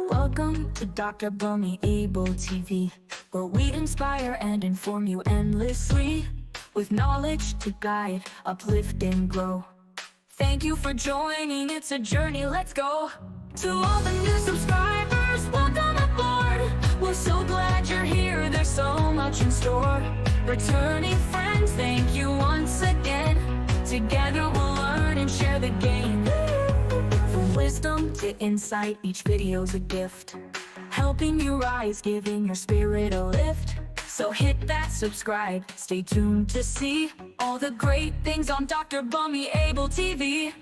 Welcome to Dr. Bummy Able TV, where we inspire and inform you endlessly, with knowledge to guide, uplift and grow. Thank you for joining, it's a journey, let's go. To all the new subscribers, welcome aboard. We're so glad you're here, there's so much in store. Returning friends, thank you once again. Together we'll learn and share the game. From wisdom to insight, each video's a gift, helping you rise, giving your spirit a lift. So hit that subscribe, stay tuned to see all the great things on Dr. Bummy Able TV.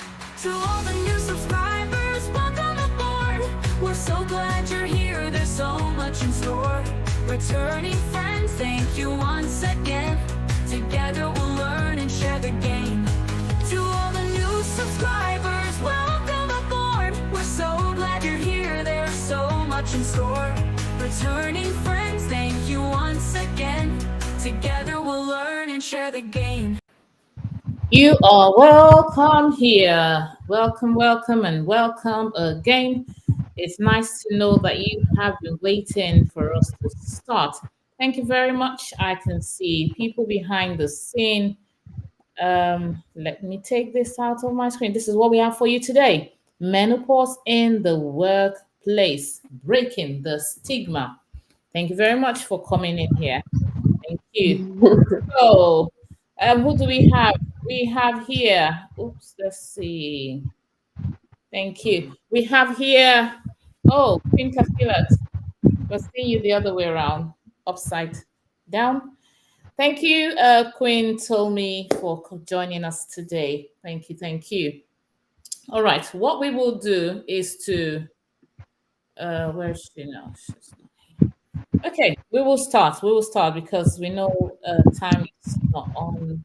To all the new subscribers, welcome aboard. We're so glad you're here, there's so much in store. Returning friends, thank you once again. Together we'll learn and share the game. To all the new subscribers, welcome aboard. We're so glad you're here, there's so much in store. Returning friends, thank you once again. Together we'll learn and share the game. You are welcome here. Welcome, welcome, and welcome again. It's nice to know that you have been waiting for us to start. Thank you very much. I can see people behind the scene. Let me take this out of my screen. This is what we have for you today. Menopause in the workplace, breaking the stigma. Thank you very much for coming in here. Thank you. So, who do we have? We have here, oops, let's see. Thank you. We have here, oh, Queen Kafilat. We're seeing you the other way around, upside down. Thank you, Queen Tolmi, for joining us today. Thank you, thank you. All right, what we will do is to, where is she now? She's not here. Okay, we will start because we know time is not on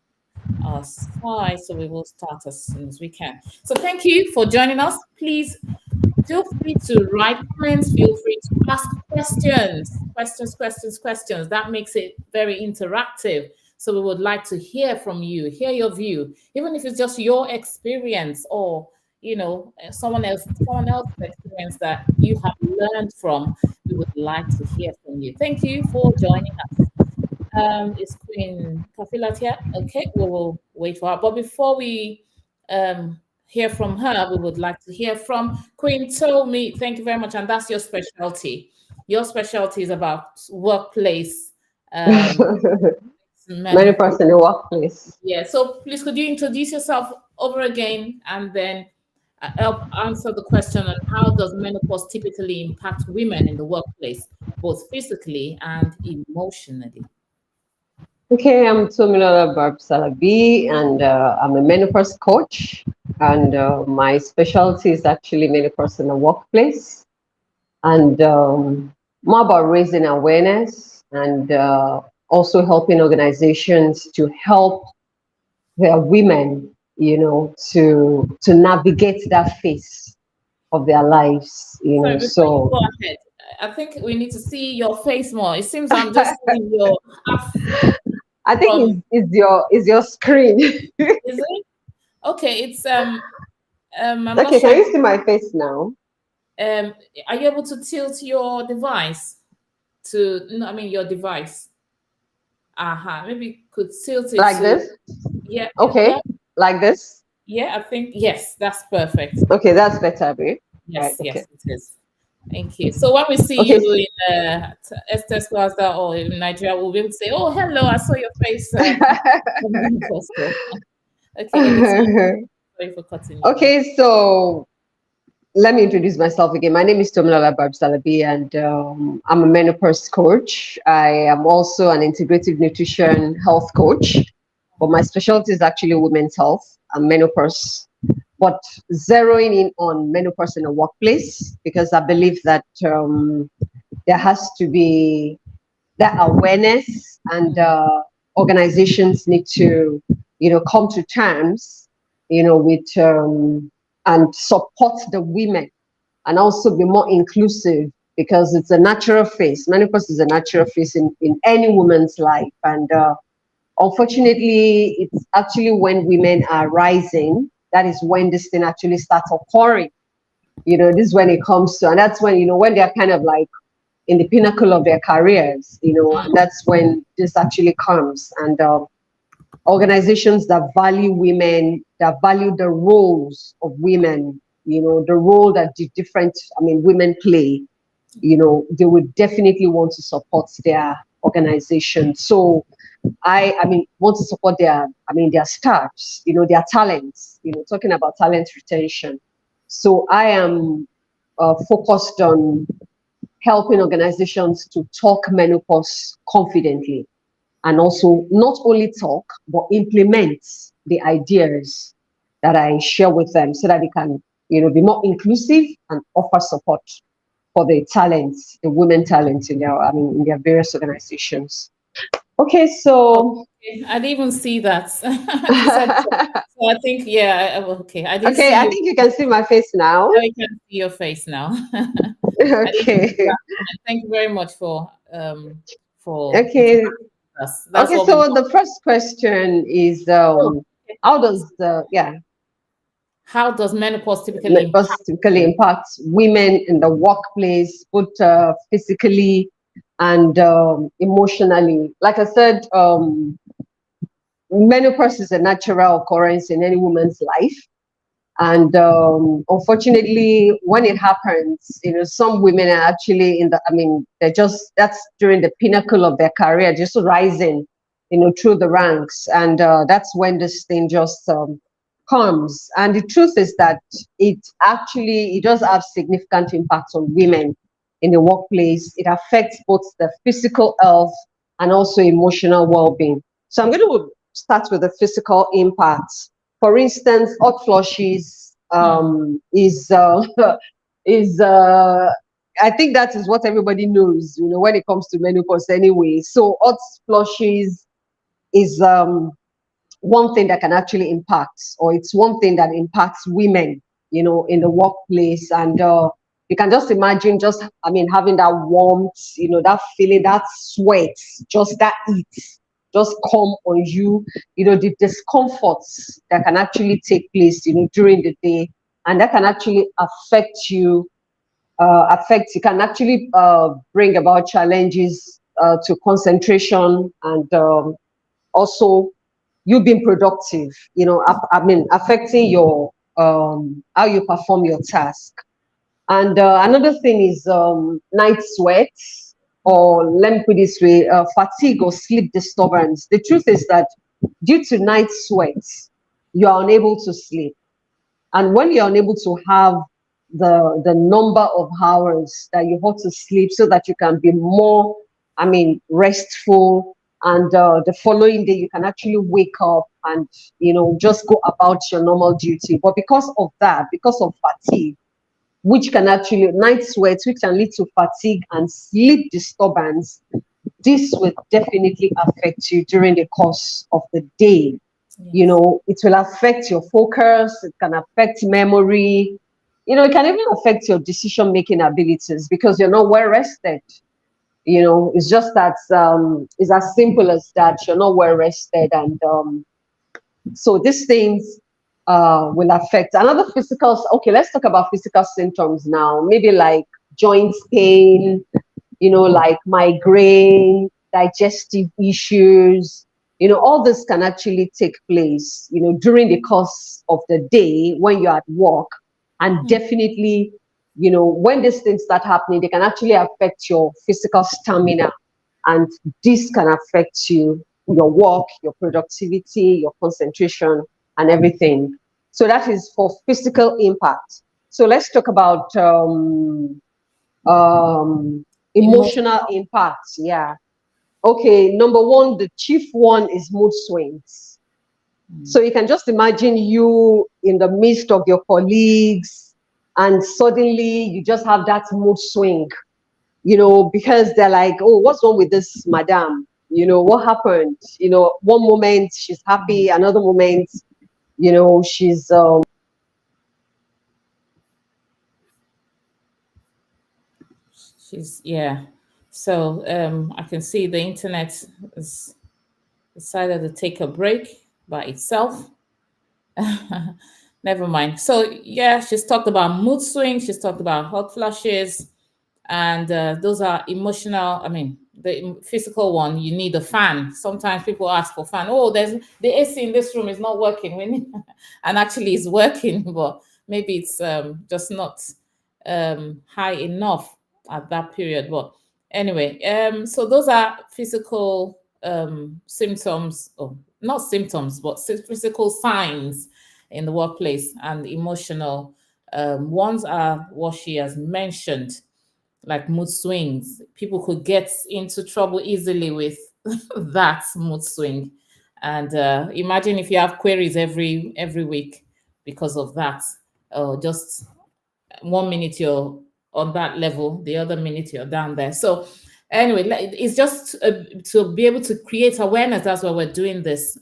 our side, so we will start as soon as we can. So thank you for joining us. Please feel free to write comments, feel free to ask questions. That makes it very interactive. So we would like to hear from you, hear your view, even if it's just your experience or someone else's experience that you have learned from. We would like to hear from you. Thank you for joining us. Is Queen Kafilat here? Okay, we will wait for her. But before we hear from her, we would like to hear from Queen Tomi. Thank you very much. And that's your specialty. Your specialty is about workplace. Menopause in the workplace. Yeah, so please could you introduce yourself over again and then help answer the question on how does menopause typically impact women in the workplace, both physically and emotionally? Okay, I'm Tomilola Barb-Salabi, and I'm a menopause coach. And my specialty is actually menopause in the workplace, and more about raising awareness and also helping organizations to help their women, to navigate that phase of their lives. Sorry, before you go ahead, I think we need to see your face more. It seems I'm just seeing your. I think it's your screen. Is it? Okay, it's I'm okay, can you see my face now? Are you able to tilt your device your device? Maybe could tilt it like this. Yeah. Okay. Yeah. Like this. Yeah, I think yes, that's perfect. Okay, that's better, babe. Yes, right, yes, okay. it is. Thank you. So when we see you in Estes Plaza or in Nigeria, we'll be able to say, "Oh, hello, I saw your face." Okay. Sorry for cutting you. Okay, so let me introduce myself again. My name is Tomilola Barb-Salabi, and I'm a menopause coach. I am also an integrative nutrition health coach, but my specialty is actually women's health and menopause, but zeroing in on menopause in the workplace, because I believe that there has to be that awareness, and organizations need to, come to terms, with and support the women, and also be more inclusive, because it's a natural phase. Menopause is a natural phase in any woman's life, and unfortunately, it's actually when women are rising, that is when this thing actually starts occurring. This is when it comes to, and that's when, when they're kind of like in the pinnacle of their careers, and that's when this actually comes. And organizations that value women, that value the roles of women, the role that the different, women play, they would definitely want to support their organization. So I want to support their staffs, their talents, talking about talent retention. So I am focused on helping organizations to talk menopause confidently, and also not only talk, but implement the ideas that I share with them so that they can, be more inclusive and offer support for the talents, the women talents in their various organizations. Okay, so I didn't even see that. You said so. So I think, yeah, okay. I didn't okay, see I you. think you can see my face now. I can see your face now. I didn't see Okay. that comment. Thank you very much for Okay. interacting with us. That's Okay, what we so want. the first question is Oh, okay. how does the How does menopause typically impact typically women? impact women in the workplace, both physically and emotionally? Like I said, menopause is a natural occurrence in any woman's life. And unfortunately, when it happens, some women are actually they're just, that's during the pinnacle of their career, just rising, through the ranks. And that's when this thing just comes. And the truth is that it does have significant impacts on women in the workplace. It affects both the physical health and also emotional well-being. So I'm going to start with the physical impacts. For instance, hot flushes is is I think that is what everybody knows, when it comes to menopause anyway. So hot flushes is one thing that can actually impact, or it's one thing that impacts women, in the workplace. And you can just imagine, having that warmth, that feeling, that sweat, just that heat, just come on you, the discomforts that can actually take place, during the day, and that can actually affect you. It can actually bring about challenges to concentration, and also you being productive, affecting your how you perform your task. And another thing is night sweats, or let me put it this way, fatigue or sleep disturbance. The truth is that due to night sweats, you are unable to sleep. And when you're unable to have the number of hours that you have to sleep so that you can be more, restful, and the following day you can actually wake up and, just go about your normal duty. But because of that, because of fatigue, which can actually, night sweats, which can lead to fatigue and sleep disturbance, this will definitely affect you during the course of the day. Yes. It will affect your focus, it can affect memory, it can even affect your decision making abilities because you're not well rested. It's just that it's as simple as that. You're not well rested. And so these things will affect another physical. Okay, let's talk about physical symptoms now. Maybe like joint pain, like migraine, digestive issues. All this can actually take place, during the course of the day when you're at work. And definitely, when these things start happening, they can actually affect your physical stamina. And this can affect your work, your productivity, your concentration, and everything. So that is for physical impact. So let's talk about emotional Emotional. impact. Yeah. Okay. Number one, the chief one is mood swings. So you can just imagine you in the midst of your colleagues, and suddenly you just have that mood swing, because they're like, oh, what's wrong with this madam? What happened? One moment she's happy, another moment, she's She's, yeah. So I can see the internet has decided to take a break by itself. Never mind. So yeah, she's talked about mood swings. She's talked about hot flashes, and those are emotional. I mean, the physical one, you need a fan. Sometimes people ask for fan. Oh, there's the AC in this room is not working. We need, and actually it's working, but maybe it's just not high enough at that period. But anyway, so those are physical symptoms, or not symptoms, but physical signs in the workplace, and emotional ones are what she has mentioned, like mood swings. People could get into trouble easily with that mood swing. And imagine if you have queries every week because of that. Just 1 minute you're on that level, the other minute you're down there. So anyway, it's just to be able to create awareness. That's why we're doing this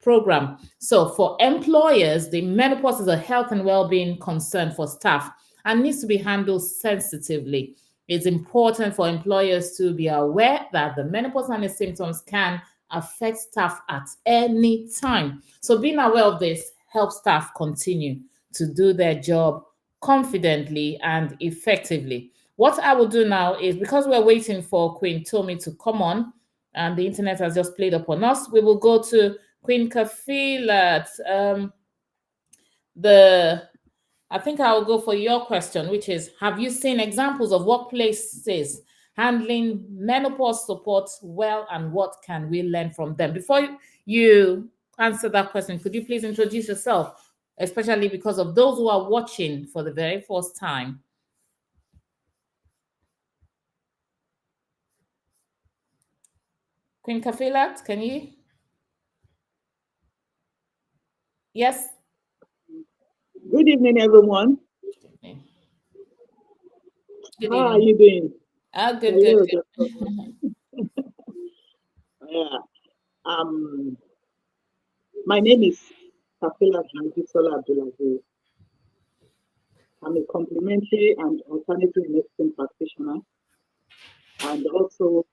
program. So for employers, the menopause is a health and well-being concern for staff and needs to be handled sensitively. It's important for employers to be aware that the menopause and its symptoms can affect staff at any time. So being aware of this helps staff continue to do their job confidently and effectively. What I will do now is, because we're waiting for Queen Tomi to come on, and the internet has just played upon us, we will go to Queen Kafilat. The I think I will go for your question, which is: have you seen examples of workplaces handling menopause support well, and what can we learn from them? Before you answer that question, could you please introduce yourself, especially because of those who are watching for the very first time? Queen Kafilat, can you? Yes. Good evening, everyone. Good How are evening. you doing? Good, good, Hello, good. Dr. Yeah. Um, my name is Kafila Hanjisola Abdulaziz. I'm a complementary and alternative medicine practitioner, and also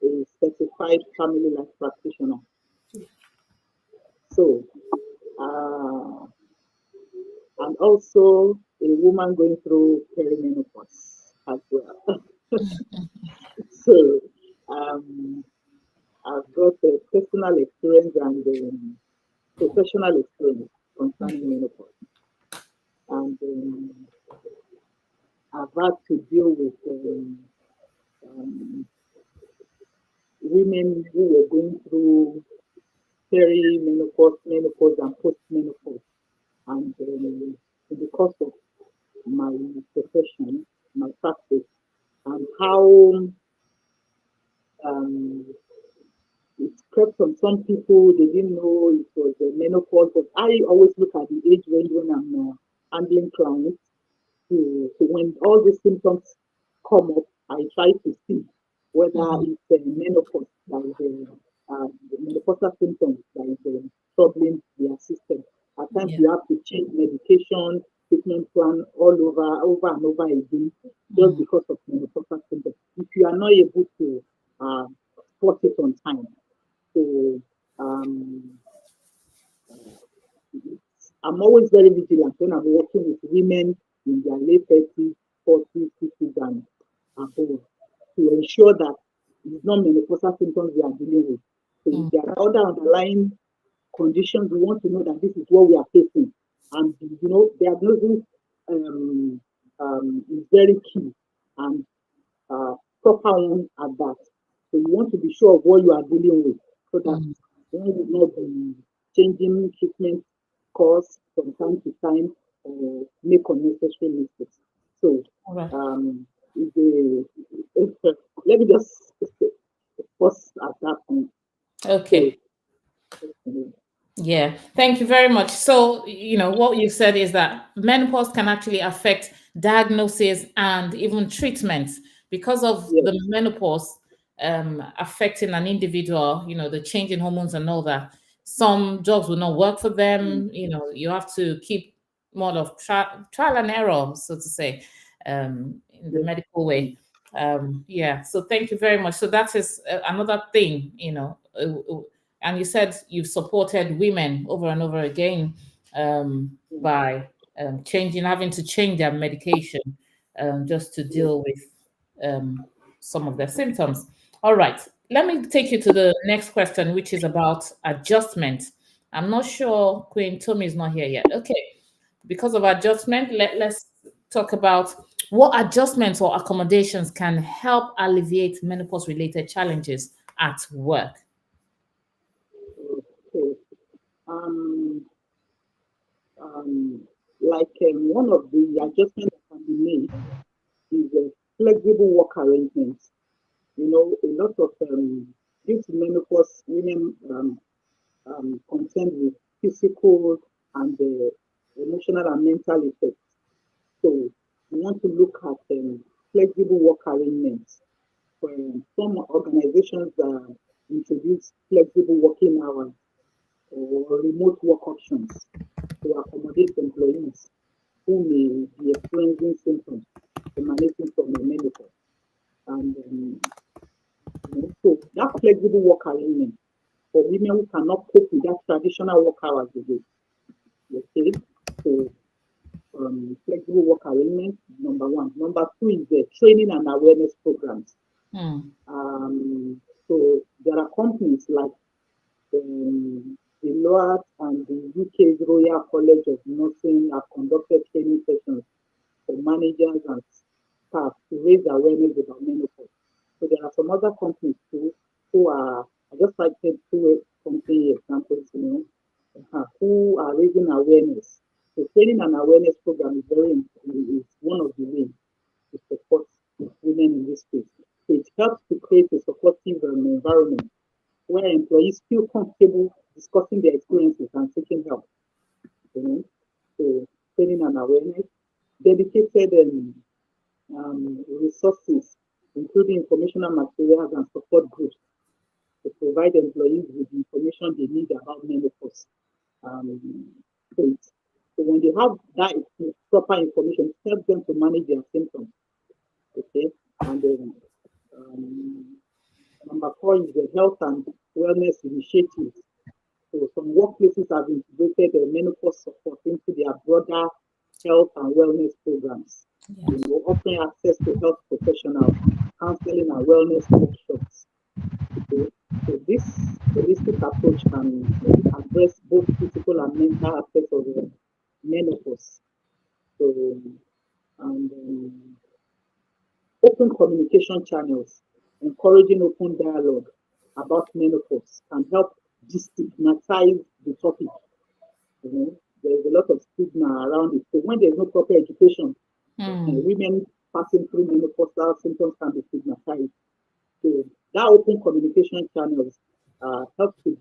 a certified family life practitioner. So, uh, I'm also a woman going through perimenopause as well. So, um, I've got a personal experience and professional experience concerning menopause. And I've had to deal with um, women who were going through perimenopause, menopause, and postmenopause. And in the course of my profession, my practice, and how um, it crept on some people. They didn't know it was menopause. But I always look at the age range when I'm handling clients. So when all these symptoms come up, I try to see whether Mhm. it's menopause that is the menopausal symptoms that is troubling their system. At times Yeah. you have to change medication, treatment plan over and over again, just Mhm. because of menopausal symptoms. If you are not able to uh, spot it on time, so um, I'm always very vigilant when I'm working with women in their late 30s, 40s, 50s, and above to ensure that it's not menopausal symptoms we are dealing with. So if Mhm. there are other underlying conditions, we want to know that this is what we are facing. And, diagnosis um, is very key, and proper one at that. So you want to be sure of what you are dealing with so that Mhm. one will not be changing treatment course from time to time or make unnecessary mistakes. So All right. the, let me just pause at that point. So Okay. Yeah, thank you very much. So, what you said is that menopause can actually affect diagnosis and even treatment because of yes, the menopause affecting an individual, the change in hormones and all that. Some jobs will not work for mm, them. You have to keep more of trial and error, so to say, in the yes, medical mm, way. Yeah, so thank you very much. So that is another thing, and you said you've supported women over and over again by having to change their medication just to deal with some of their symptoms. All right, let me take you to the next question, which is about adjustment. I'm not sure Queen Tommy is not here yet. Okay, because of adjustment, let's talk about what adjustments or accommodations can help alleviate menopause related challenges at work. Okay. Um, One of the adjustments that can be made is a flexible work arrangements. A lot of due to menopause, women contend with physical and emotional and mental effects. So we want to look at flexible work arrangements. Some organizations introduce flexible working hours or remote work options to accommodate employees who may be experiencing symptoms emanating from the menopause. And so that flexible work arrangement for women who cannot cope with that traditional work hours again. Okay, so flexible work arrangement, number one. Number two is the training and awareness programs. So there are companies like the Deloitte and the UK's Royal College of Nursing have conducted training sessions for managers and staff to raise awareness about menopause. So there are some other companies too who are, I just cited two company examples, who are raising awareness. The training and awareness program is very important, is one of the ways to support women in this space. So it helps to create a supportive environment where employees feel comfortable discussing their experiences and seeking help. So training and awareness, dedicated resources, including informational materials and support groups to provide employees with the information they need about menopause. So, so when they have that proper information, it helps them to manage their symptoms. Okay, and then number four is the health and wellness initiatives. So some workplaces have integrated menopause support into their broader health and wellness programs. Yes. Offering access to health professionals, counseling and wellness workshops. Okay. So this holistic approach can address both physical and mental aspects of the menopause. So and open communication channels, encouraging open dialogue about menopause can help destigmatize the topic. There's a lot of stigma around it. So when there's no proper education, women passing through menopausal symptoms can be stigmatized. So that open communication channels help to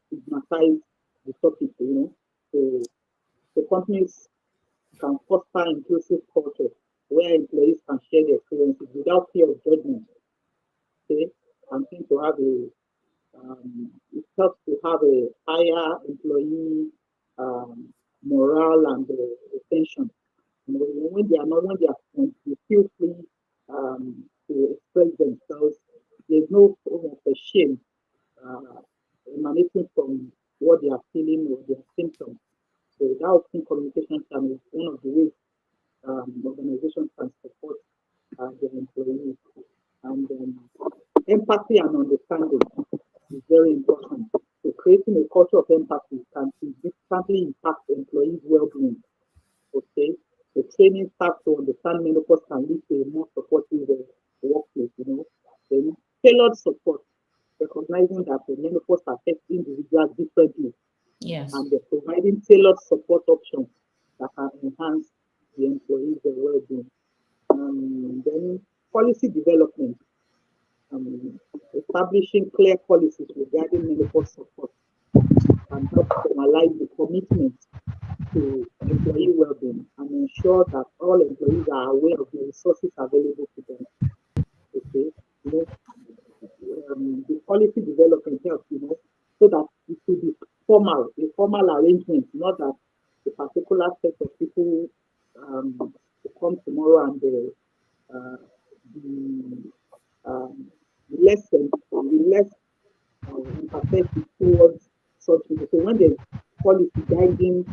stigmatize the topic. So the companies can foster inclusive culture where employees can share their experiences without fear of judgment. Okay, and think to have it helps to have a higher employee morale and retention. When they are not, when they feel free to express themselves, there's no form of a shame emanating from what they are feeling or their symptoms. So that open communication channel is one of the ways organizations can support their employees. And empathy and understanding is very important. So creating a culture of empathy can significantly impact employees' well-being. Okay, the training staff to understand menopause can lead to a more supportive workplace. Then tailored support, recognizing that the menopause affects individuals differently, Yes. and they're providing tailored support options that can enhance the employees' well-being. Then policy development, establishing clear policies regarding menopause support and help formalize the commitment to employee well-being and ensure that all employees are aware of the resources available to them. Okay, the policy development helps, so that it will be a formal arrangement, not that a particular set of people come tomorrow and the less empathetic towards such people. So when there's policy guiding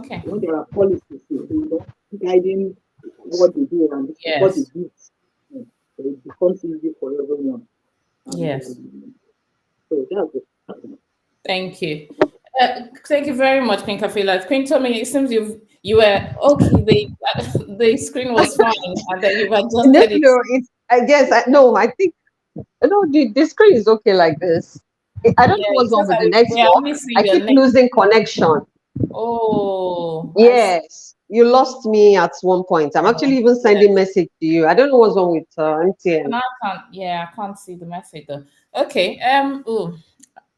Okay. When there are policies, guiding what they do and what they Yes. do, it becomes easy for everyone. And Yes. so that's it. Thank you. Thank you very much, Queen Kafila. Queen Tommy, it seems you were okay. The screen was fine, and then you've No, adjusted it. no, it's, I guess, no, I think, no, the screen is okay like this. I don't Yeah, know it what's wrong says with that the we are network. only seeing I your keep neck. losing connection. Oh, I see. Yes, you lost me at one point. I'm actually even sending Yes. message to you. I don't know what's wrong with And MTN. I can't. Yeah, I can't see the message though. Okay. Oh,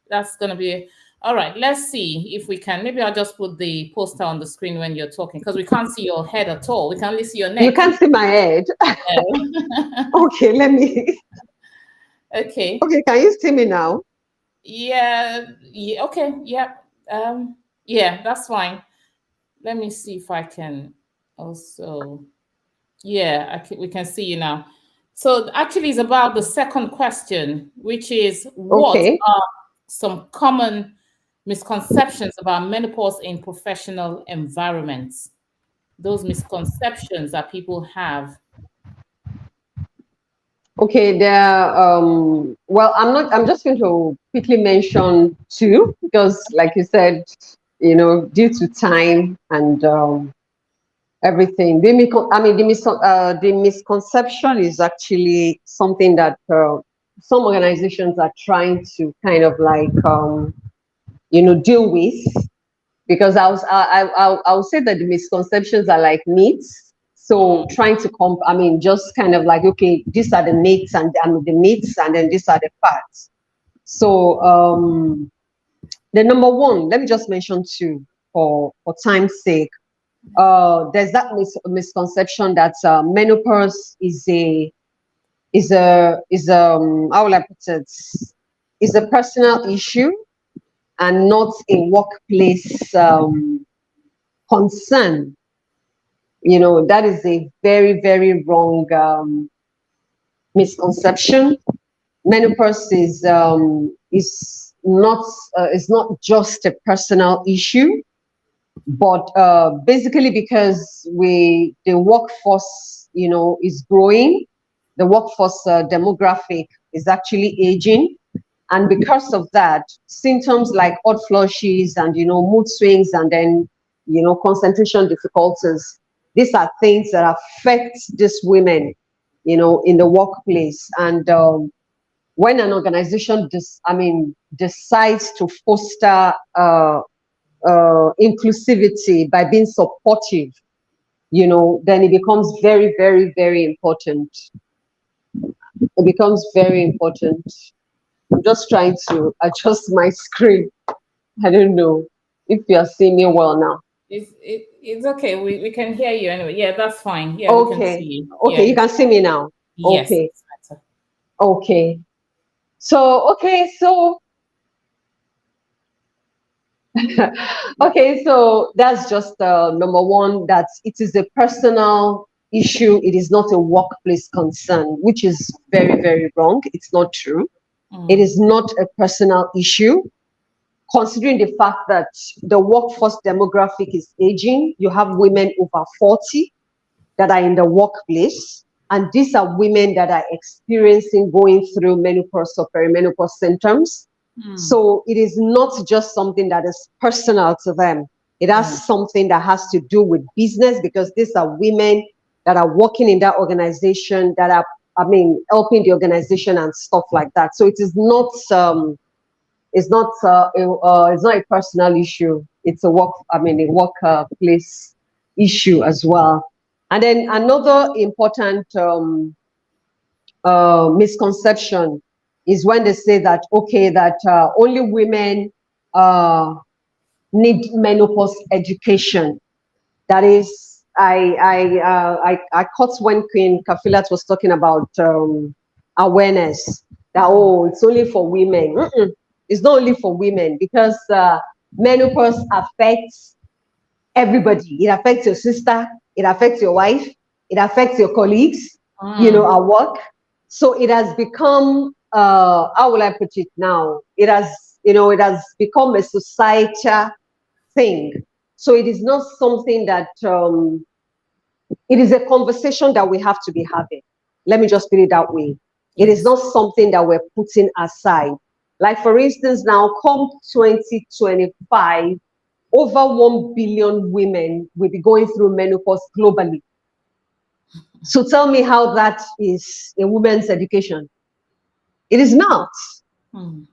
that's gonna be all right. Let's see if we can. Maybe I'll just put the poster on the screen when you're talking because we can't see your head at all. We can only see your You neck. can't see my head. Yeah. Okay, let me. Okay. Okay, can you see me now? Yeah. Yeah. Okay. Yeah. Yeah, that's fine. Let me see if I can also. Yeah, we can see you now. So actually, it's about the second question, which is what Okay. are some common misconceptions about menopause in professional environments? Those misconceptions that people have. Okay, well, I'm just going to quickly mention two because, like you said, due to time and everything, the misconception is actually something that some organizations are trying to kind of like, deal with because I would say that the misconceptions are like myths. So trying to just kind of like, okay, these are the myths and the myths, and then these are the facts. So the number one, let me just mention two for time's sake. There's that misconception that menopause is how will I put it, is a personal issue and not a workplace concern. That is a very, very wrong misconception. Menopause is not just a personal issue, but basically because the workforce is growing, the workforce demographic is actually aging, and because of that, symptoms like hot flushes and mood swings, and then concentration difficulties, these are things that affect these women in the workplace. And when an organization decides to foster inclusivity by being supportive, then it becomes very, very, very important. It becomes very important. I'm just trying to adjust my screen. I don't know if you're seeing me well now. It's okay. We can hear you anyway. Yeah, that's fine. Yeah, we can see Okay. you. Okay, Yeah. you can see me now. Yes, Okay. it's better. Okay. So okay, so that's just number one, that it is a personal issue. It is not a workplace concern, which is very, very wrong. It's not true. It is not a personal issue, considering the fact that the workforce demographic is aging. You have women over 40 that are in the workplace, and these are women that are experiencing going through menopause or perimenopause symptoms. So it is not just something that is personal to them. It Yeah. has something that has to do with business, because these are women that are working in that organization, that are, helping the organization and stuff like that. So it is not it's not a personal issue. It's a workplace issue as well. And then another important misconception is when they say that, okay, that only women uh, need menopause education. That is, I caught when Queen Kafilat was talking about awareness, that, oh, it's only for women. It's not only for women, because menopause affects everybody. It affects your sister, it affects your wife, it affects your colleagues, at work. So it has become, how will I put it now? It has become a societal thing So it is not something that, it is a conversation that we have to be having. Let me just put it that way. It is Yes. not something that we're putting aside. Like, for instance, now come 2025, over 1 billion women will be going through menopause globally. So tell me how that is a woman's education. It is not. Hmm.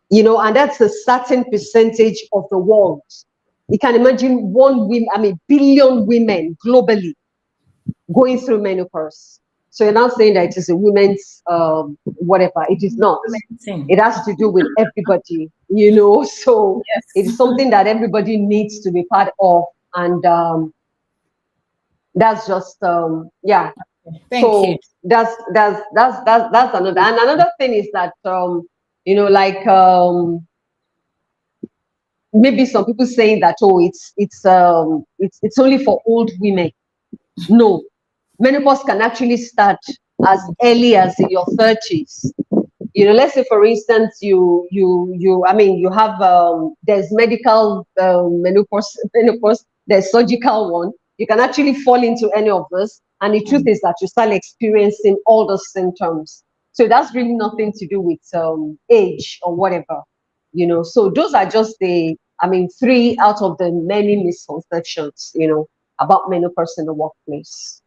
And that's a certain percentage of the world. You can imagine billion women globally going through menopause. So you're not saying that it is a women's whatever. It is not. It has to do with everybody, So Yes. it is something that everybody needs to be part of, and that's just yeah. Thank you. So that's another. And another thing is that like maybe some people saying that, oh, it's only for old women. No, menopause can actually start as early as in your 30s. Let's say, for instance, you have there's medical menopause, there's surgical one. You can actually fall into any of this, and the truth is that you start experiencing all the symptoms. So that's really nothing to do with age or whatever. So those are just three out of the many misconceptions, about menopause in the workplace.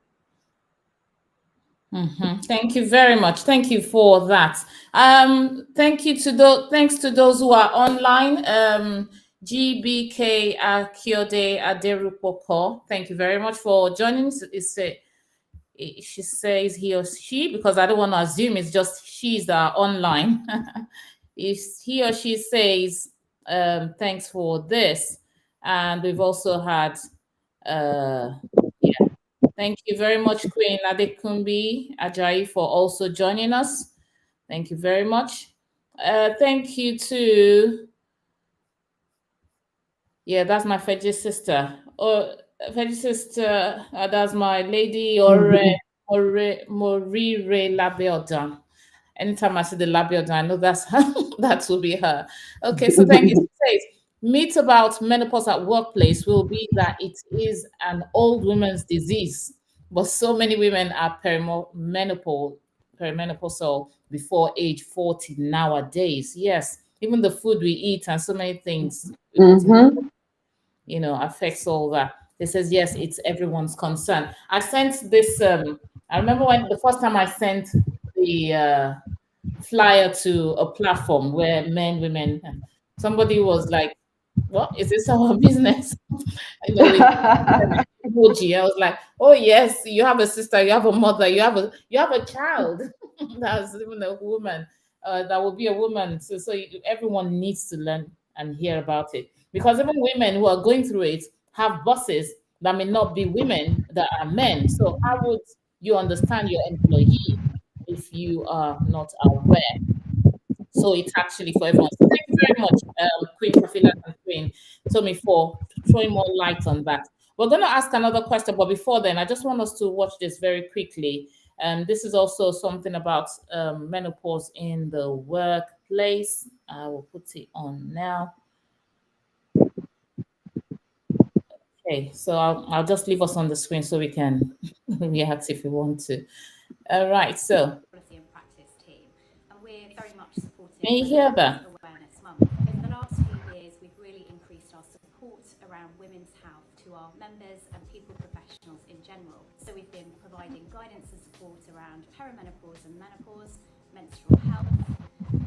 Thank you very much. Thank you for that. Thanks to those who are online. GBK Akiode Aderupoko. Thank you very much for joining. She says he or she, because I don't want to assume it's just she's that are online. If he or she says, thanks for this. And we've also had, yeah, thank you very much, Queen Adekumbi Ajayi, for also joining us. Thank you very much. Thank you to, yeah, that's my Fiji sister. Fiji sister, that's my lady, Morire Labeodan. Anytime I see the Labeodan, I know that's her. That will be her. Okay, so thank you. She says, myth about menopause at workplace will be that it is an old woman's disease, but so many women are perimenopausal before age 40 nowadays. Yes, even the food we eat and so many things we put in, Mm-hmm. affects all that. It says, yes, it's everyone's concern. I sent this, I remember when the first time I sent the flyer to a platform where men, women, somebody was like, what, is this our business? With emoji. I was like, oh yes, you have a sister, you have a mother, you have a child. That's even a woman. That will be a woman. Everyone needs to learn and hear about it, because even women who are going through it have bosses that may not be women, that are men. So how would you understand your employee if you are not aware? So it's actually for everyone. So thank you very much, Queen Kafila and Queen Tommy, for throwing more light on that. We're going to ask another question, but before then, I just want us to watch this very quickly. This is also something about menopause in the workplace. I will put it on now. Okay, so I'll just leave us on the screen so we can react if we want to. All right, so Policy and practice team, and we're very much supporting can you hear that? Awareness Month. Over the last few years, we've really increased our support around women's health to our members and people professionals in general. So we've been providing guidance and support around perimenopause and menopause, menstrual health,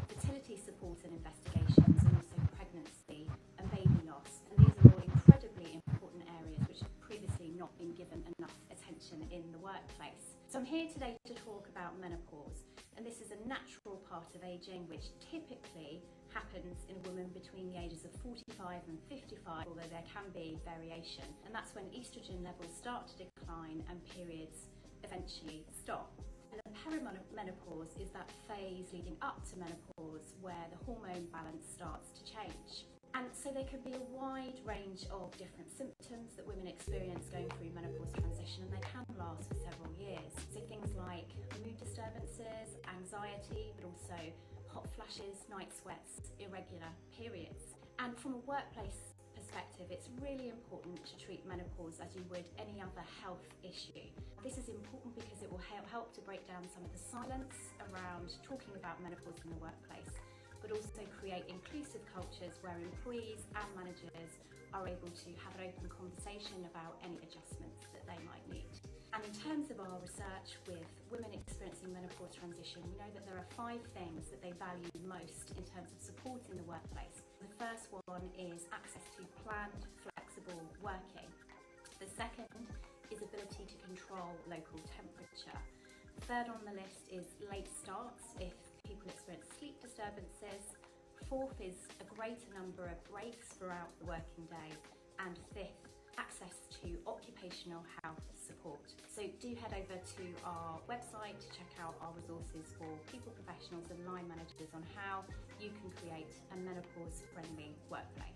fertility support and investigations, and also pregnancy and baby loss. And these are all incredibly important areas which have previously not been given enough attention in the workplace. So I'm here today to talk about menopause, and this is a natural part of aging which typically happens in a woman between the ages of 45 and 55, although there can be variation, and that's when estrogen levels start to decline and periods eventually stop. And the perimenopause is that phase leading up to menopause where the hormone balance starts to change. And so there could be a wide range of different symptoms that women experience going through menopause transition, and they can last for several years. So things like mood disturbances, anxiety, but also hot flashes, night sweats, irregular periods. And from a workplace perspective, it's really important to treat menopause as you would any other health issue. This is important because it will help to break down some of the silence around talking about menopause in the workplace, but also create inclusive cultures where employees and managers are able to have an open conversation about any adjustments that they might need. And in terms of our research with women experiencing menopause transition, we know that there are 5 things that they value most in terms of support in the workplace. The first one is access to planned, flexible working. The second is ability to control local temperature. Third on the list is late starts if people experience sleep disturbances. Fourth is a greater number of breaks throughout the working day. And fifth, access to occupational health support. So do head over to our website to check out our resources for people professionals and line managers on how you can create a menopause-friendly workplace.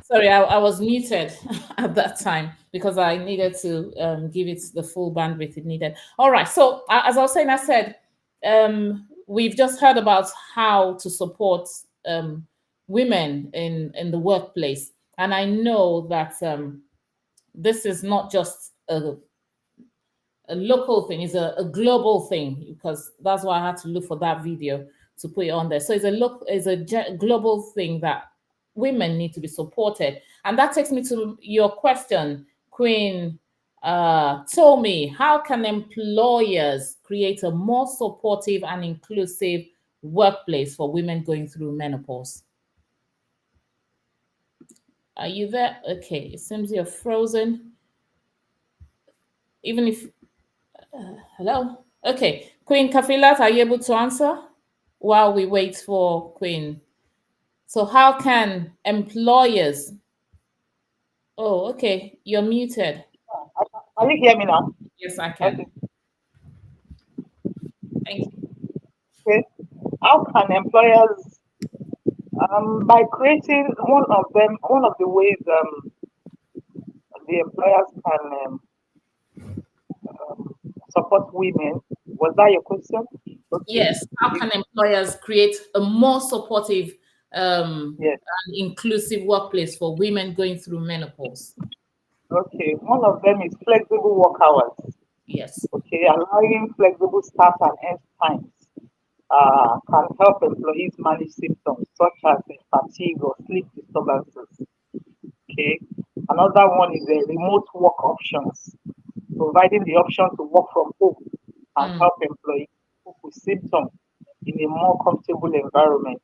Sorry, I was muted at that time because I needed to give it the full bandwidth it needed. All right. So as I was saying, I said we've just heard about how to support women in the workplace, and I know that this is not just a local thing, it's a global thing, because that's why I had to look for that video to put it on there. So it's a global thing that women need to be supported. And that takes me to your question, Queen Tommy. How can employers create a more supportive and inclusive workplace for women going through menopause? Are you there? Okay, it seems you're frozen. Even if hello? Okay. Queen Kafilat, are you able to answer while we wait for Queen? So how can employers... Oh, okay. You're muted. Can you hear me now? Yes, I can. Okay. Thank you. Okay. How can employers, by creating one of the ways the employers can support women. Was that your question? Okay. Yes. How can employers create a more supportive Yes. and inclusive workplace for women going through menopause? Okay. One of them is flexible work hours. Yes. Okay, allowing flexible start and end times can help employees manage symptoms such as fatigue or sleep disturbances. Okay, another one is remote work options, providing the option to work from home and Mm, help employees cope with symptoms in a more comfortable environment.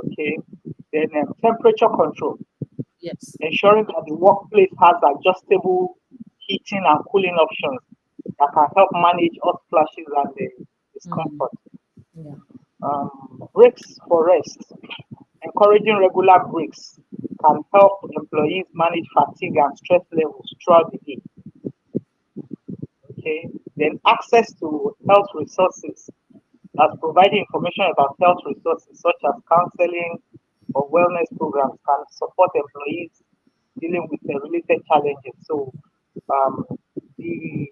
Okay, then temperature control, yes. ensuring that the workplace has adjustable heating and cooling options that can help manage hot flashes and Mm, discomfort. yeah. Breaks for rest, encouraging regular breaks can help employees manage fatigue and stress levels throughout the day. Okay, then access to health resources, as providing information about health resources such as counseling or wellness programs can support employees dealing with the related challenges. So um, the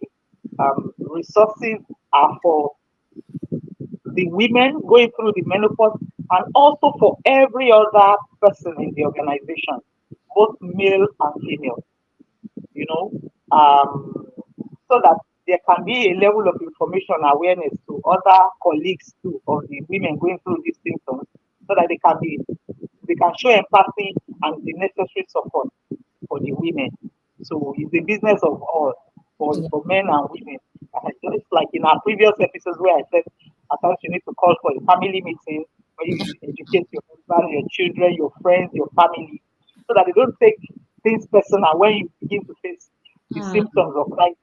resources are for the women going through the menopause and also for every other person in the organization, both male and female, you know, so that there can be a level of information awareness to other colleagues too of the women going through these symptoms, so that they can show empathy and the necessary support for the women. So it's the business of all, Yeah. for men and women. Just like in our previous episodes where I said at times you need to call for a family meeting where you educate your husband, your children, your friends, your family, so that they don't take things personal when you begin to face the Mm, symptoms of life.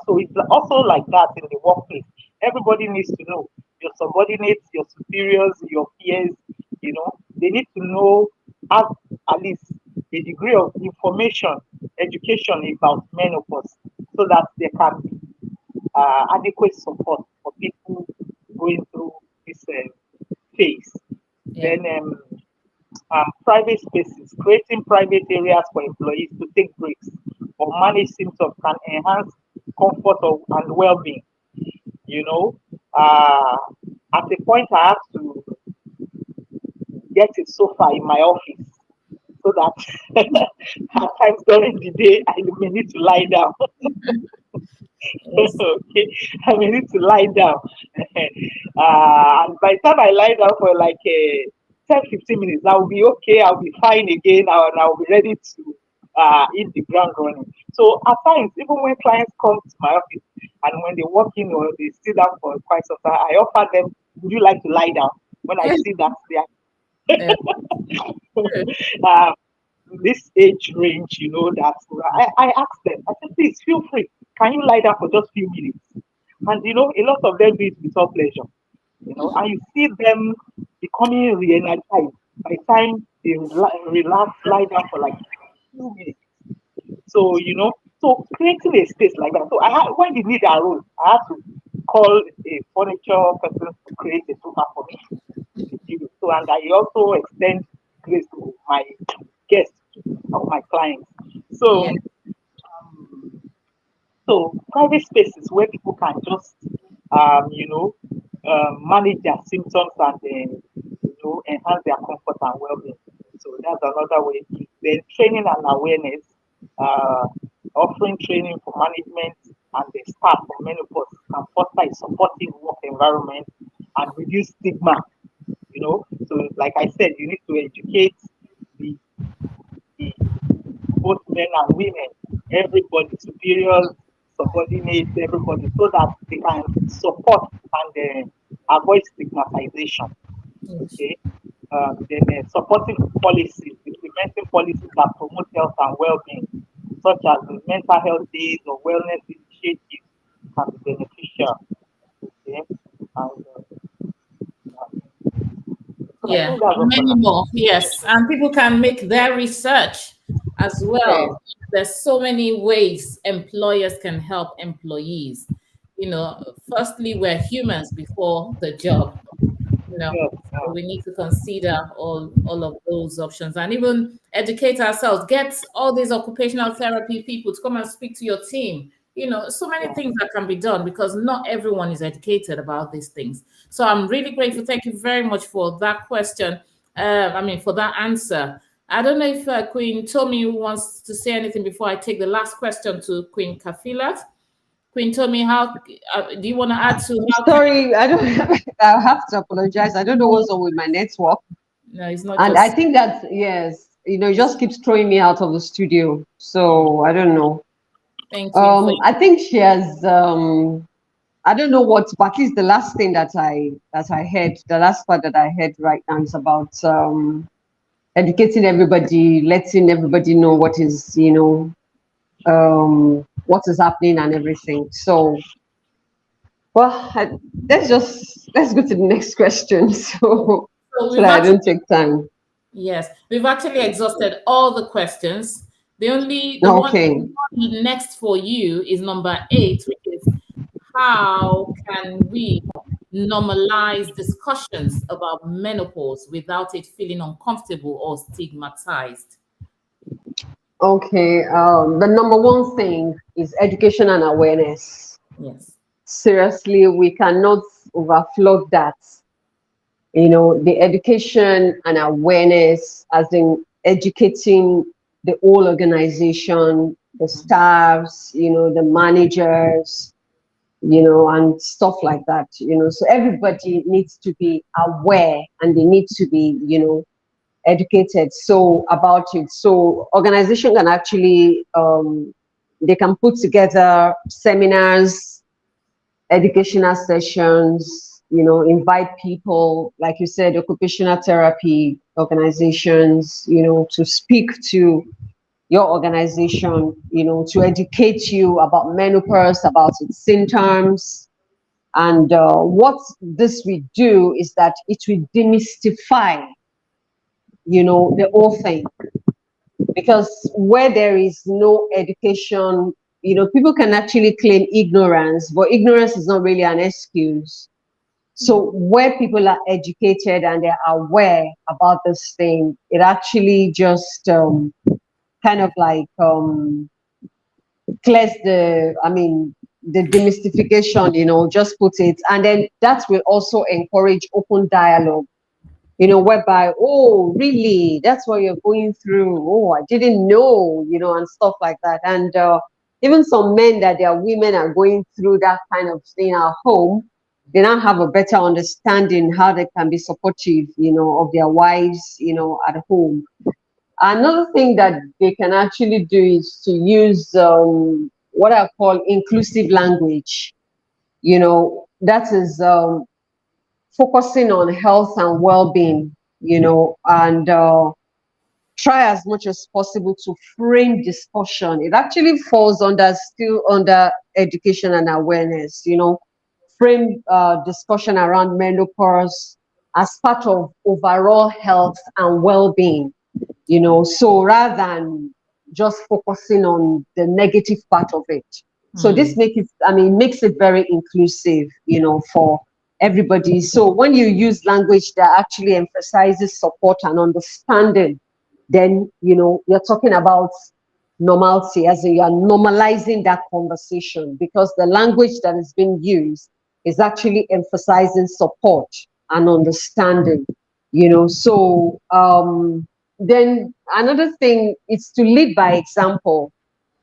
So it's also like that in the workplace. Everybody needs to know your subordinates, your superiors, your peers, they need to know, have at least a degree of information, education about menopause, so that there can be adequate support for people going through this phase. Yeah. Then private spaces, creating private areas for employees to take breaks or manage symptoms can enhance comfort and well-being. You know, uh, at a point I have to get a sofa in my office so that at times during the day I may need to lie down. Yes. Okay, I may need to lie down. And by the time I lie down for like 10, 15 minutes, I'll be okay, I'll be fine again, and I'll be ready to hit the ground running. So at times, even when clients come to my office and when they walk in or they sit down for quite some time, I offer them, would you like to lie down? When I see that they are Yeah. uh, this age range, that I ask them, I said, please feel free. Can you lie down for just few minutes? And a lot of them do it without pleasure. And you see them becoming re-energized by the time they relax, lie down for like few minutes. So, so creating a space like that. So when they need a room, I have to call a furniture person to create a sofa for me. So, and I also extend grace to my guests or my clients. So, Yeah. so private spaces where people can just, manage their symptoms and enhance their comfort and well-being. So that's another way. Then training and awareness, uh, offering training for management and the staff for menopause can foster a supportive work environment and reduce stigma. So like I said, you need to educate the, the both men and women, everybody, superiors, subordinates, everybody, so that they can support and avoid stigmatization. Yes. Okay. Then supporting policies, implementing policies that promote health and well-being, such as the mental health days or wellness initiatives, can be beneficial. Okay. And I Yeah, think that's all for many now. more. Yes, and people can make their research as Yeah. well. There's so many ways employers can help employees. Firstly, we're humans before the job. you know Yes. so we need to consider all of those options and even educate ourselves, get all these occupational therapy people to come and speak to your team. So many Yeah. things that can be done because not everyone is educated about these things. So I'm really grateful. Thank you very much for that question. For that answer. I don't know if Queen Tommy wants to say anything before I take the last question to Queen Kafilat. Queen Tommy, how do you want to add to how can Sorry, I don't. I have to apologize. I don't know what's wrong with my network, no, it's not and I just think that yes, it just keeps throwing me out of the studio. So I don't know. thank you for I think she has. I don't know what, but at least the last thing that I heard, the last part that I heard right now is about educating everybody, letting everybody know what is happening and everything. So, well, let's go to the next question, so so we've that I actually don't take time. yes, we've actually exhausted all the questions. The Okay. one next for you is number 8, which is how can we normalize discussions about menopause without it feeling uncomfortable or stigmatized? Okay. The number one thing is education and awareness. Yes. Seriously, we cannot overflow that. The education and awareness, as in educating the whole organization, the staffs, the managers, and stuff like that. So everybody needs to be aware and they need to be, educated about it. So organization can actually they can put together seminars, educational sessions, invite people, like you said, occupational therapy organizations, to speak to your organization, to educate you about menopause, about its symptoms, And what this will do is that it will demystify, the whole thing. Because where there is no education, people can actually claim ignorance, but ignorance is not really an excuse. So where people are educated and they're aware about this thing, it actually just kind of like clears the demystification, just put it. And then that will also encourage open dialogue, whereby, oh, really, that's what you're going through. Oh, I didn't know, and stuff like that. And even some men that their women are going through that kind of thing at home, they now have a better understanding how they can be supportive, of their wives, at home. Another thing that they can actually do is to use what I call inclusive language. That is focusing on health and well-being, and try as much as possible to frame discussion. It actually falls still under education and awareness, frame discussion around menopause as part of overall health and well-being, so rather than just focusing on the negative part of it. So this makes it very inclusive, for everybody. So when you use language that actually emphasizes support and understanding, then you're talking about normalcy, as in you are normalizing that conversation, because the language that is being used is actually emphasizing support and understanding. So then another thing is to lead by example.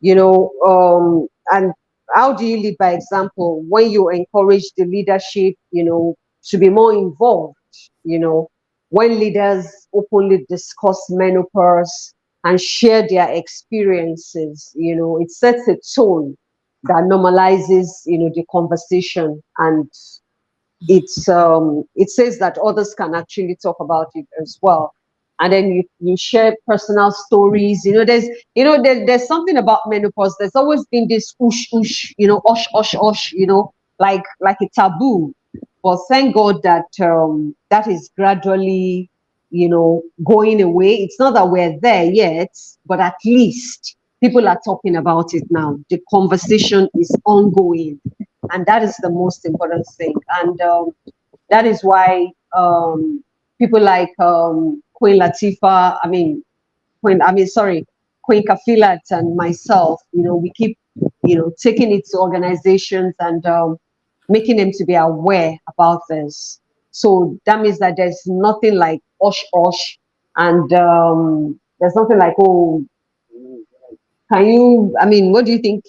And how do you lead by example? When you encourage the leadership, to be more involved, when leaders openly discuss menopause and share their experiences, it sets a tone that normalizes, the conversation, and it says that others can actually talk about it as well. And then you share personal stories. There's something about menopause. There's always been this ush, ush, like a taboo. But thank God that that is gradually, going away. It's not that we're there yet, but at least people are talking about it now. The conversation is ongoing, and that is the most important thing. And that is why people like Queen Latifah, Queen Kafilat and myself, we keep, taking it to organizations and making them to be aware about this. So that means that there's nothing like osh, and there's nothing like, oh, can you, what do you think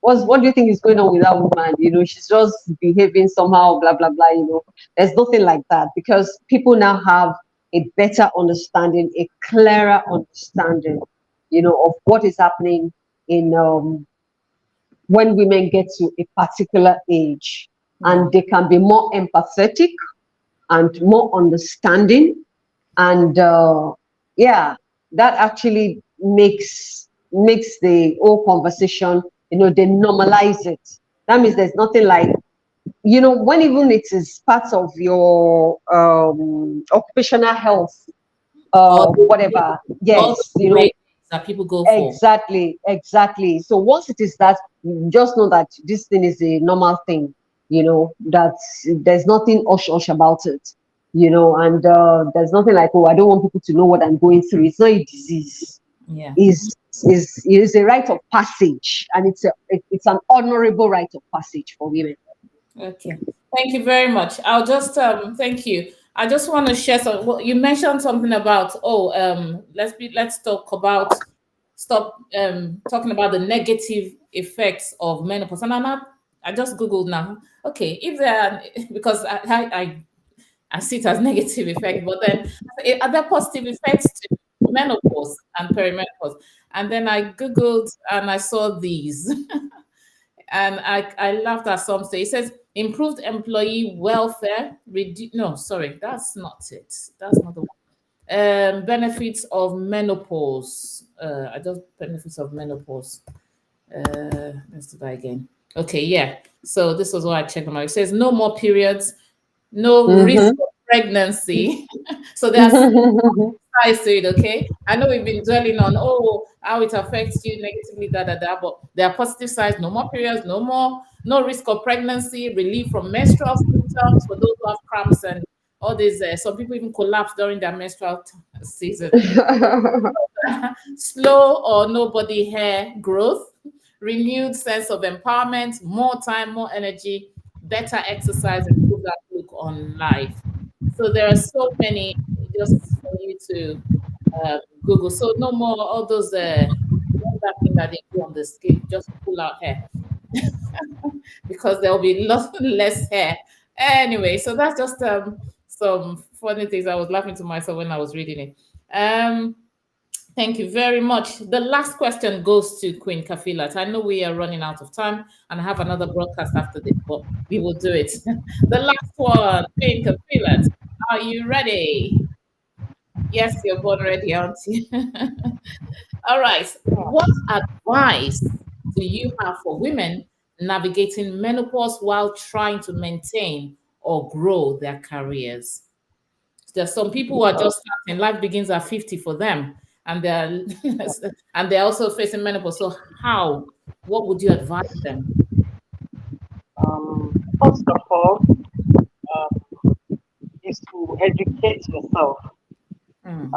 what do you think is going on with that woman? She's just behaving somehow, blah, blah, blah, There's nothing like that, because people now have a better understanding, a clearer understanding, of what is happening in when women get to a particular age, and they can be more empathetic and more understanding, and that actually makes the whole conversation, they normalize it. That means there's nothing like, when even it is part of your occupational health, whatever. Yes, that people go for. Exactly. So once it is that, you just know that this thing is a normal thing, that there's nothing osh about it, and there's nothing like, oh, I don't want people to know what I'm going through. It's not a disease. Yeah. Is a rite of passage, and it's an honorable rite of passage for women. Okay, thank you very much. I'll just thank you. I just want to share some. Well, you mentioned something about let's talk about stop talking about the negative effects of menopause. And I just googled now. Okay, if there are, because I see it as negative effect, but then are there positive effects to menopause and perimenopause? And then I googled and I saw these. And I laughed at some stage. It says improved employee welfare. No, sorry, that's not it. That's not the one. Benefits of menopause. I just benefits of menopause. Let's do that again. Okay, yeah. So this was what I checked on my. It says no more periods, no risk Mm-hmm. of pregnancy. So there are sides to it, okay? I know we've been dwelling on how it affects you negatively, but there are positive sides, no more periods, no risk of pregnancy, relief from menstrual symptoms for those who have cramps and all these some people even collapse during their menstrual season. Slow or no body hair growth, renewed sense of empowerment, more time, more energy, better exercise, improved outlook on life. So there are so many just for you to Google. So no more all those that thing that they do on the skin, just pull out hair because there will be lots less hair. Anyway, so that's just some funny things. I was laughing to myself when I was reading it. Thank you very much. The last question goes to Queen Kafilat. I know we are running out of time and I have another broadcast after this, but we will do it. The last one, Queen Kafilat. Are you ready? Yes, you're born ready, aren't you? All right. What advice do you have for women navigating menopause while trying to maintain or grow their careers? There's some people who are just starting. Life begins at 50 for them, and they're and they're also facing menopause. So how? What would you advise them? First of all, is to educate yourself, Mm,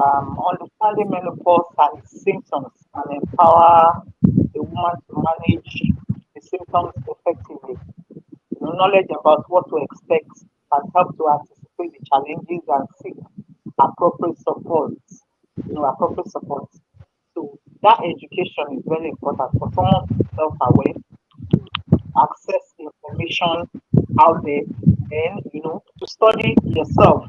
understanding menopause and its symptoms, and empower the woman to manage the symptoms effectively. Knowledge about what to expect can help to anticipate the challenges and seek appropriate support. Appropriate support. So that education is very important for someone to be self-aware, access information out there, and to study yourself.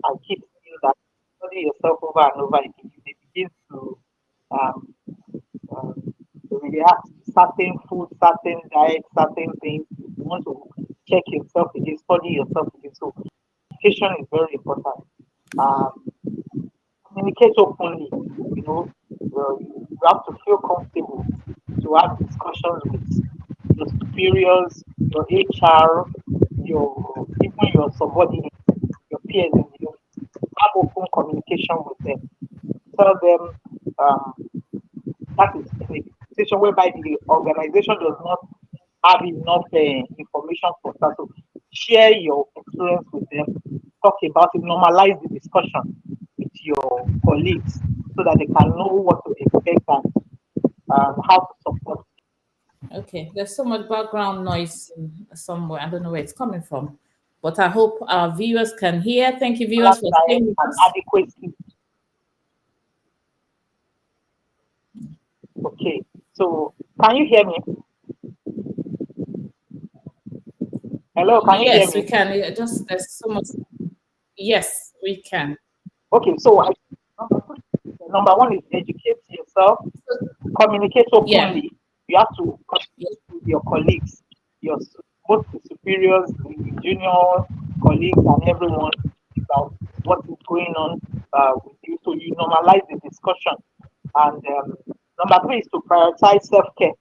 I keep saying that study yourself over and over again. You may begin to um, react to certain food, certain diet, certain things. You want to check yourself again, study yourself again. So education is very important. Um, Communicate openly. You have to feel comfortable to have discussions with your superiors, your HR, even your subordinates, your peers in the office. Have open communication with them. Tell them um, that is in a situation whereby the organization does not have enough information for that. So share your experience with them, talk about it, normalize the discussion with your colleagues so that they can know what to expect and how to support. okay, there's so much background noise somewhere. I don't know where it's coming from, but I hope our viewers can hear. Thank you, viewers, Balance for diet staying with and us. adequate sleep. Okay, so can you hear me? Hello, can you hear Yes, we me? can. Just there's so much. Yes, we can. Okay, so number one is educate yourself, communicate Yeah. openly. You have to Yeah. communicate with your colleagues, your both the superiors, the junior colleagues, and everyone about what is going on with you. So you normalize the discussion. And number three is to prioritize self care.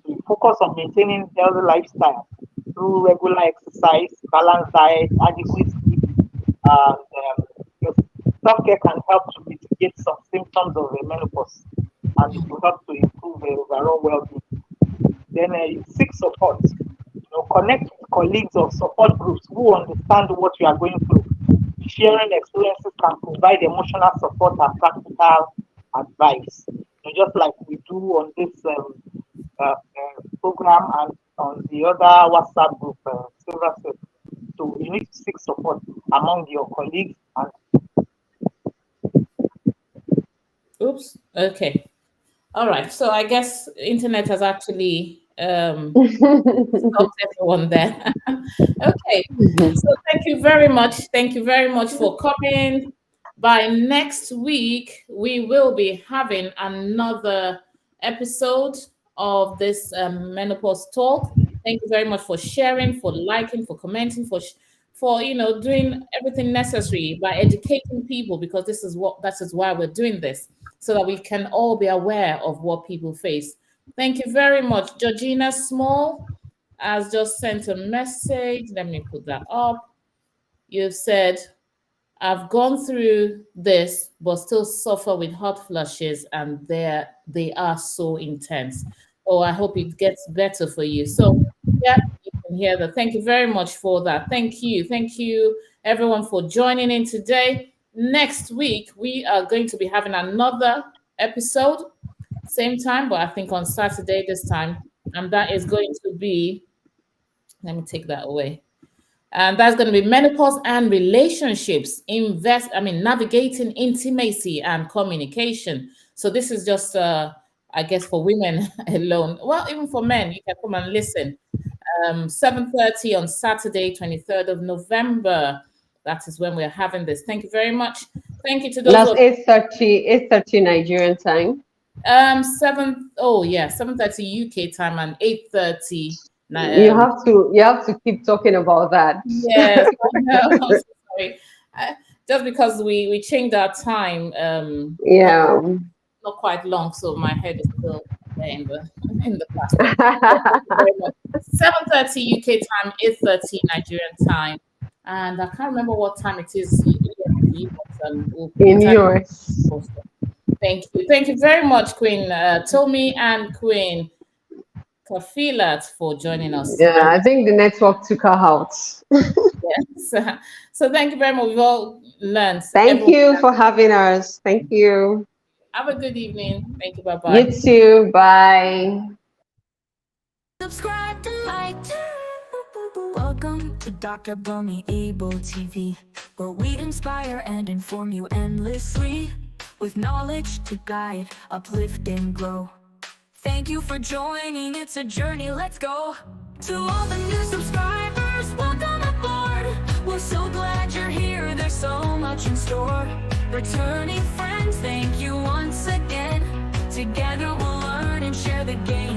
So you focus on maintaining healthy lifestyle through regular exercise, balanced diet, adequate sleep, and your self-care can help to mitigate some symptoms of the menopause, and it will help to improve the overall well-being. Then you seek support. Connect with colleagues or support groups who understand what you are going through. Sharing experiences can provide emotional support and practical advice. Just like we do on this program and on the other WhatsApp group, Silver Set. So you need to seek support among your colleagues and Oops. Okay. All right. So I guess internet has actually stopped everyone there. Okay. So thank you very much. Thank you very much for coming. By next week, we will be having another episode of this menopause talk. Thank you very much for sharing, for liking, for commenting, for doing everything necessary by educating people, because that is why we're doing this, so that we can all be aware of what people face. Thank you very much. Georgina Small has just sent a message. Let me put that up. You've said, I've gone through this, but still suffer with hot flushes, and they are so intense. Oh, I hope it gets better for you. So, yeah, you can hear that. Thank you very much for that. Thank you. Thank you, everyone, for joining in today. Next week, we are going to be having another episode, same time, but I think on Saturday this time. And that is going to be, let me take that away. And that's going to be menopause and relationships, navigating intimacy and communication. So this is just, I guess, for women alone. Well, even for men, you can come and listen. 7:30 on Saturday, 23rd of November. That is when we're having this. Thank you very much. Thank you to those. That's 8:30 Nigerian time. 7:30 UK time and 8:30. You have to keep talking about that. Yes, I know. I'm so sorry. Just because we changed our time. Yeah. Not quite long, so my head is still there in the past. 7:30 UK time, 8:30 Nigerian time, and I can't remember what time it is EST, but in yours. Thank you very much, Queen Tomi and Queen Kafilat, for joining us. Yeah, I think the network took her out. Yes. So thank you very much. We've all learned. Thank you for having us. Thank you. Have a good evening. Thank you. Bye-bye. You too. Bye. Subscribe to like. Welcome to Dr. Bummy Able TV, where we inspire and inform you endlessly, with knowledge to guide, uplift, and grow. Thank you for joining, it's a journey, let's go. To all the new subscribers, welcome aboard. We're so glad you're here, there's so much in store. Returning friends, thank you once again. Together we'll learn and share the game.